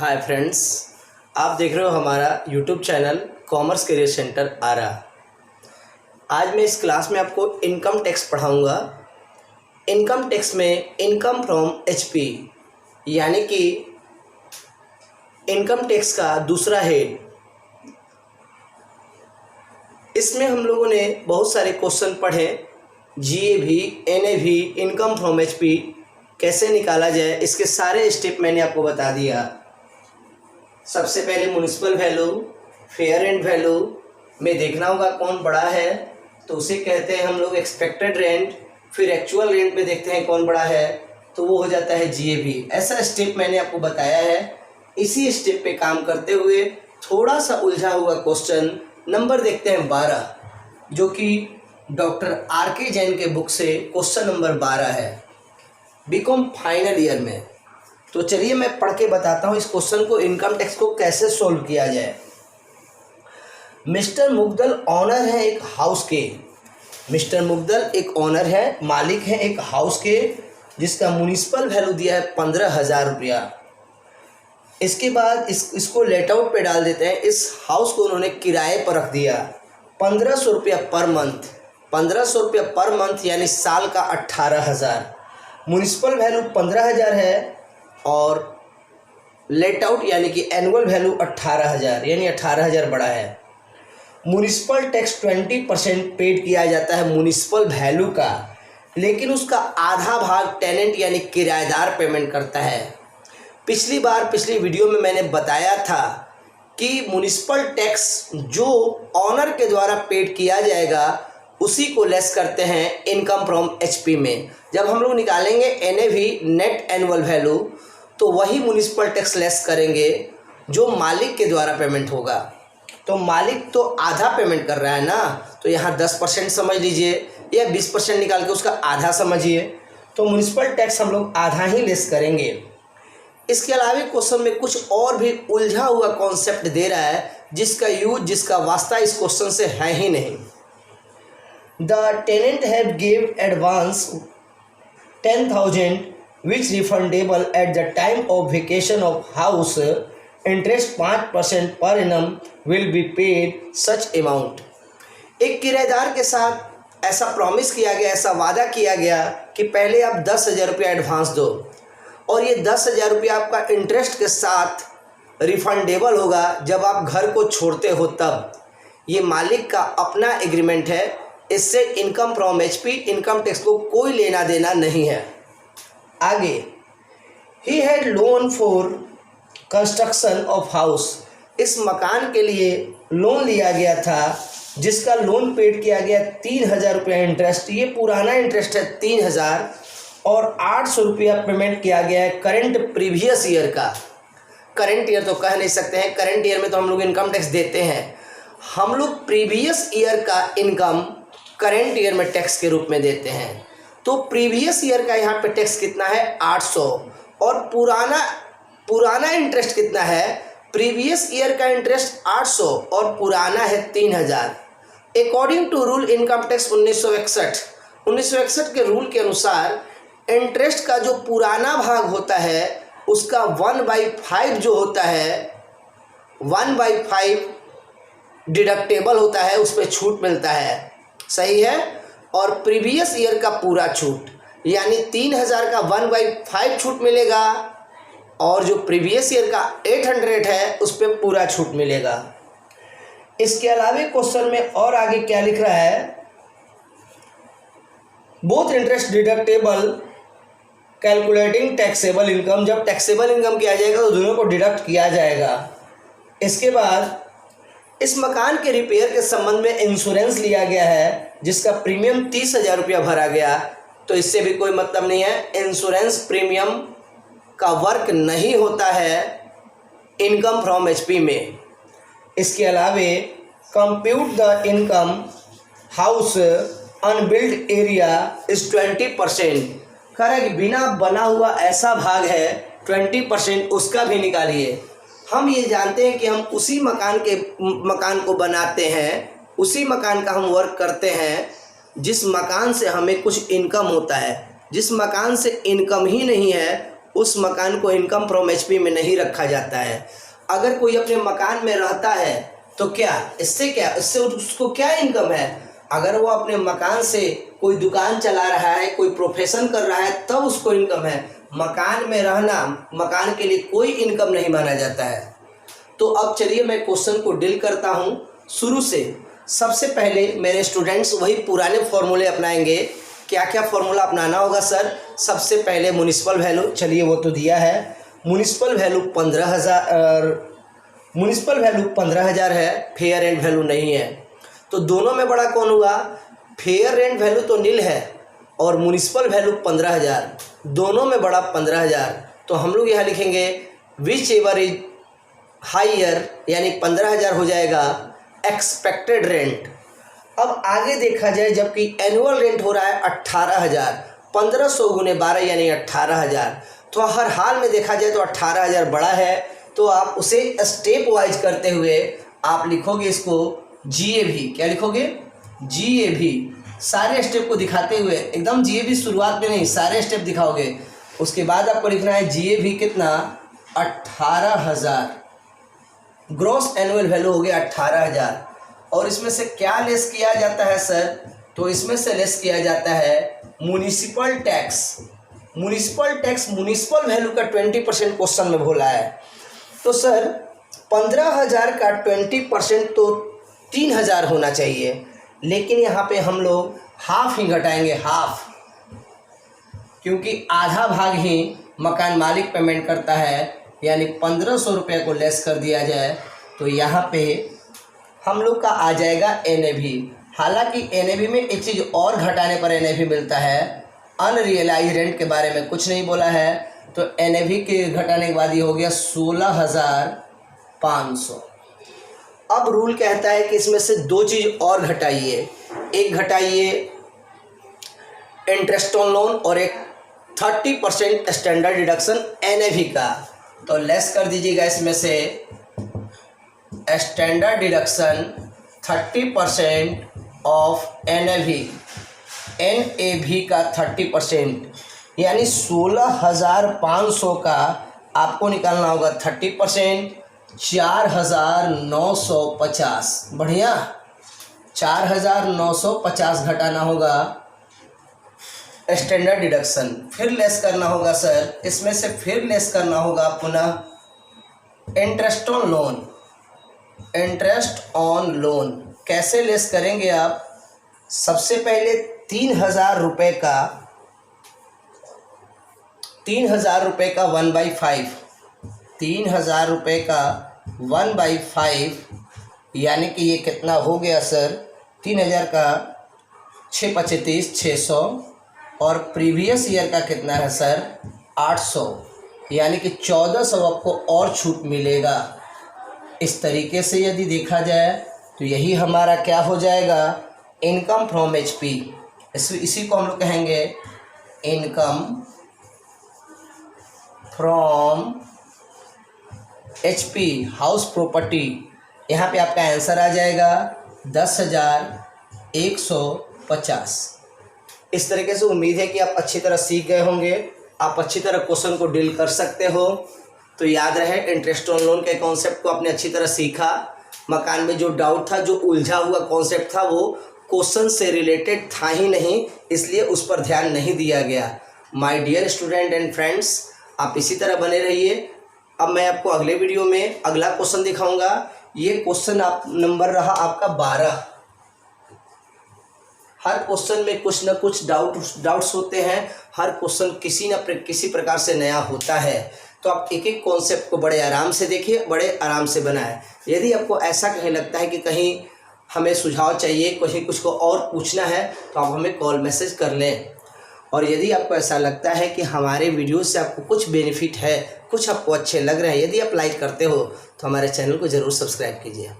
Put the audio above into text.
Hi friends, आप देख रहे हो हमारा YouTube channel commerce career centre Arrah. आज मैं इस क्लास में आपको इनकम टैक्स पढ़ाऊंगा। इनकम टैक्स में इनकम फ्रॉम एचपी यानी कि इनकम टैक्स का दूसरा हेड। इसमें हम लोगों ने बहुत सारे क्वेश्चन पढ़े, जीए भी, एनए भी, इनकम फ्रॉम एचपी कैसे निकाला जाए, इसके सारे स्टेप मैंने आपको बता दिया। सबसे पहले municipal value, fair and value में देखना होगा कौन बड़ा है, तो उसे कहते हैं हम लोग एक्सपेक्टेड रेंट। फिर एक्चुअल रेंट में देखते हैं कौन बड़ा है, तो वो हो जाता है जीएबी। ऐसा स्टेप मैंने आपको बताया है। इसी स्टेप पे काम करते हुए थोड़ा सा उलझा हुआ क्वेश्चन नंबर देखते हैं 12, जो कि डॉक्टर आर.के. जैन के बुक से क्वेश्चन नंबर 12 है, बीकॉम फाइनल ईयर में। तो चलिए मैं पढ़ के बताता हूँ इस क्वेश्चन को, इनकम टैक्स को कैसे सोल्व किया जाए। मिस्टर मुग्दल ऑनर है एक हाउस के। मिस्टर मुग्दल एक ऑनर है, मालिक है एक हाउस के, जिसका म्युनिसिपल वैल्यू दिया है 15,000 रुपया। इसके बाद इसको लेट आउट पे डाल देते हैं। इस हाउस को उन्होंने किराए पर रख दिया 1500 रुपया पर मंथ। 1500 रुपया पर मंथ यानी साल का 18,000। म्युनिसिपल वैल्यू 15,000 है और लेट आउट यानी कि एनुअल वैल्यू 18,000, यानी 18,000 बड़ा है। म्युनिसिपल टैक्स 20% पेड किया जाता है म्युनिसिपल वैल्यू का, लेकिन उसका आधा भाग टेनेंट यानी किराएदार पेमेंट करता है। पिछली वीडियो में मैंने बताया था कि म्युनिसिपल टैक्स जो ऑनर के द्वारा पेड किया जाएगा उसी को लेस करते हैं इनकम फ्रॉम एचपी में। जब हम लोग निकालेंगे एनएवी, नेट एनुअल वैल्यू, तो वही म्युनिसिपल टैक्स लेस करेंगे जो मालिक के द्वारा पेमेंट होगा। तो मालिक तो आधा पेमेंट कर रहा है ना, तो यहाँ 10% समझ लीजिए या 20% निकाल के उसका आधा समझिए। तो म्युनिसिपल टैक्स हम लोग आधा ही लेस करेंगे। इसके अलावा क्वेश्चन में कुछ और भी उलझा हुआ कॉन्सेप्ट दे रहा है, जिसका वास्ता इस क्वेश्चन से है ही नहीं। The tenant have give advance 10,000 which refundable at the time of vacation of house. Interest 5% per annum will be paid such amount. एक किराएदार के साथ ऐसा प्रॉमिस किया गया, ऐसा वादा किया गया कि पहले आप 10,000 रुपया एडवांस दो और ये 10,000 रुपया आपका इंटरेस्ट के साथ रिफंडेबल होगा जब आप घर को छोड़ते हो तब। ये मालिक का अपना एग्रीमेंट है, इससे income from HP income tax को कोई लेना देना नहीं है। आगे, he had loan for construction of house. इस मकान के लिए लोन लिया गया था, जिसका लोन पेड किया गया 3,000 रुपया इंटरेस्ट। ये पुराना इंटरेस्ट है 3,000 और 800 रुपया पेमेंट किया गया है करंट प्रीवियस ईयर का। करंट ईयर तो कह नहीं सकते हैं, करंट ईयर में तो हम लोग इनकम टैक्स देते हैं। हम लोग प्रीवियस ईयर का इनकम करंट ईयर में टैक्स के रूप में देते हैं। तो प्रीवियस ईयर का यहाँ पे टैक्स कितना है 800 और पुराना इंटरेस्ट कितना है, प्रीवियस ईयर का इंटरेस्ट 800 और पुराना है 3,000। According to rule income tax 1961 के रूल के अनुसार इंटरेस्ट का जो पुराना भाग होता है उसका 1/5 जो होता है 1/5 डिडक्टेबल होता है, उस पर छूट मिलता है। सही है। और प्रीवियस ईयर का पूरा छूट यानी 3,000 का 1/5 छूट मिलेगा और जो प्रीवियस ईयर का 800 है उस पर पूरा छूट मिलेगा। इसके अलावा क्वेश्चन में और आगे क्या लिख रहा है, both interest deductible calculating taxable income. जब टैक्सेबल इनकम किया जाएगा तो दोनों को डिडक्ट किया जाएगा। इसके बाद इस मकान के रिपेयर के संबंध में इंश्योरेंस लिया गया है, जिसका प्रीमियम 30,000 रुपया भरा गया। तो इससे भी कोई मतलब नहीं है, इंश्योरेंस प्रीमियम का वर्क नहीं होता है इनकम फ्रॉम एचपी में। इसके अलावे compute the income house unbilled area is 20%। कह रहा है कि बिना बना हुआ ऐसा भाग है 20%, उसका भी निकालिए। हम ये जानते हैं कि हम उसी मकान को बनाते हैं, उसी मकान का हम वर्क करते हैं जिस मकान से हमें कुछ इनकम होता है। जिस मकान से इनकम ही नहीं है उस मकान को इनकम फ्रॉम एचपी में नहीं रखा जाता है। अगर कोई अपने मकान में रहता है तो इससे उसको क्या इनकम है? अगर वो अपने मकान से कोई दुकान चला रहा है, कोई प्रोफेशन कर रहा है, तब उसको इनकम है। मकान में रहना मकान के लिए कोई इनकम नहीं माना जाता है। तो अब चलिए मैं क्वेश्चन को डील करता हूँ शुरू से। सबसे पहले मेरे स्टूडेंट्स वही पुराने फॉर्मूले अपनाएंगे। क्या क्या फॉर्मूला अपनाना होगा सर? सबसे पहले म्युनिसिपल वैल्यू, चलिए वो तो दिया है। म्युनिसिपल वैल्यू 15,000 है, फेयर रेंट वैल्यू नहीं है। तो दोनों में बड़ा कौन हुआ? फेयर रेंट वैल्यू तो नील है और म्युनिसिपल वैल्यू 15,000, दोनों में बड़ा 15,000। तो हम लोग यहाँ लिखेंगे विच एवर इज हाइयर, यानी 15,000 हो जाएगा एक्सपेक्टेड रेंट। अब आगे देखा जाए, जबकि एनुअल रेंट हो रहा है 18,000, 1500 गुने 12 यानी 18,000। तो हर हाल में देखा जाए तो 18,000 बड़ा है। तो आप उसे स्टेप वाइज करते हुए आप लिखोगे इसको GAV। क्या लिखोगे? GAV। सारे स्टेप को दिखाते हुए, एकदम GAV शुरुआत में नहीं, सारे स्टेप दिखाओगे। उसके बाद आपको लिखना है GAV कितना? 18,000। ग्रॉस एनुअल वैल्यू हो गया 18,000। और इसमें से क्या लेस किया जाता है सर? तो इसमें से लेस किया जाता है म्युनिसिपल टैक्स। म्युनिसिपल वैल्यू का 20% क्वेश्चन में बोला है। तो सर 15,000 का 20% तो 3,000 होना चाहिए, लेकिन यहाँ पे हम लोग हाफ ही घटाएंगे, हाफ, क्योंकि आधा भाग ही मकान मालिक पेमेंट करता है, यानी 1,500 रुपये को लेस कर दिया जाए तो यहाँ पे हम लोग का आ जाएगा NAV। हालांकि NAV में एक चीज़ और घटाने पर NAV मिलता है, अनरियलाइज रेंट के बारे में कुछ नहीं बोला है। तो NAV के घटाने के बाद ये हो गया 16,500। अब रूल कहता है कि इसमें से दो चीज़ और घटाइए। एक घटाइए इंटरेस्ट ऑन लोन और एक 30% स्टैंडर्ड डिडक्शन NAV का। तो लेस कर दीजिएगा इसमें से स्टैंडर्ड डिडक्शन 30% ऑफ NAV का 30%, यानी 16,500 का आपको निकालना होगा 30%, 4,950। बढ़िया, 4,950 घटाना होगा स्टैंडर्ड डिडक्शन। फिर लेस करना होगा सर, इसमें से फिर लेस करना होगा पुनः इंटरेस्ट ऑन लोन। कैसे लेस करेंगे आप? सबसे पहले 3,000 रुपये का 1/5, 3,000 रुपये का 1/5, यानी कि ये कितना हो गया सर? 3,000 का 6 × 25 600, और प्रीवियस ईयर का कितना है सर? 800, यानी कि 1,400 आपको और छूट मिलेगा। इस तरीके से यदि देखा जाए तो यही हमारा क्या हो जाएगा? Income from HP। इसी को हम लोग कहेंगे income from HP, house property. यहाँ पे आपका आंसर आ जाएगा 10,150। इस तरीके से उम्मीद है कि आप अच्छी तरह सीख गए होंगे, आप अच्छी तरह क्वेश्चन को डील कर सकते हो। तो याद रहे, इंटरेस्ट ऑन लोन के कॉन्सेप्ट को आपने अच्छी तरह सीखा। मकान में जो डाउट था, जो उलझा हुआ कॉन्सेप्ट था, वो क्वेश्चन से रिलेटेड था ही नहीं, इसलिए उस पर ध्यान नहीं दिया गया। My dear student and friends, आप इसी तरह बने रहिए। अब मैं आपको अगले वीडियो में अगला क्वेश्चन दिखाऊंगा। ये क्वेश्चन नंबर रहा आपका 12। हर क्वेश्चन में कुछ न कुछ डाउट्स होते हैं। हर क्वेश्चन किसी न किसी प्रकार से नया होता है। तो आप एक एक कॉन्सेप्ट को बड़े आराम से देखिए, बड़े आराम से बनाएं। यदि आपको ऐसा कहीं लगता है कि कहीं हमें सुझाव चाहिए, कहीं कुछ को और पूछना है, तो आप हमें कॉल मैसेज कर लें। और यदि आपको ऐसा लगता है कि हमारे वीडियो से आपको कुछ बेनिफिट है, कुछ आपको अच्छे लग रहे हैं, यदि आप लाइक करते हो तो हमारे चैनल को ज़रूर सब्सक्राइब कीजिए।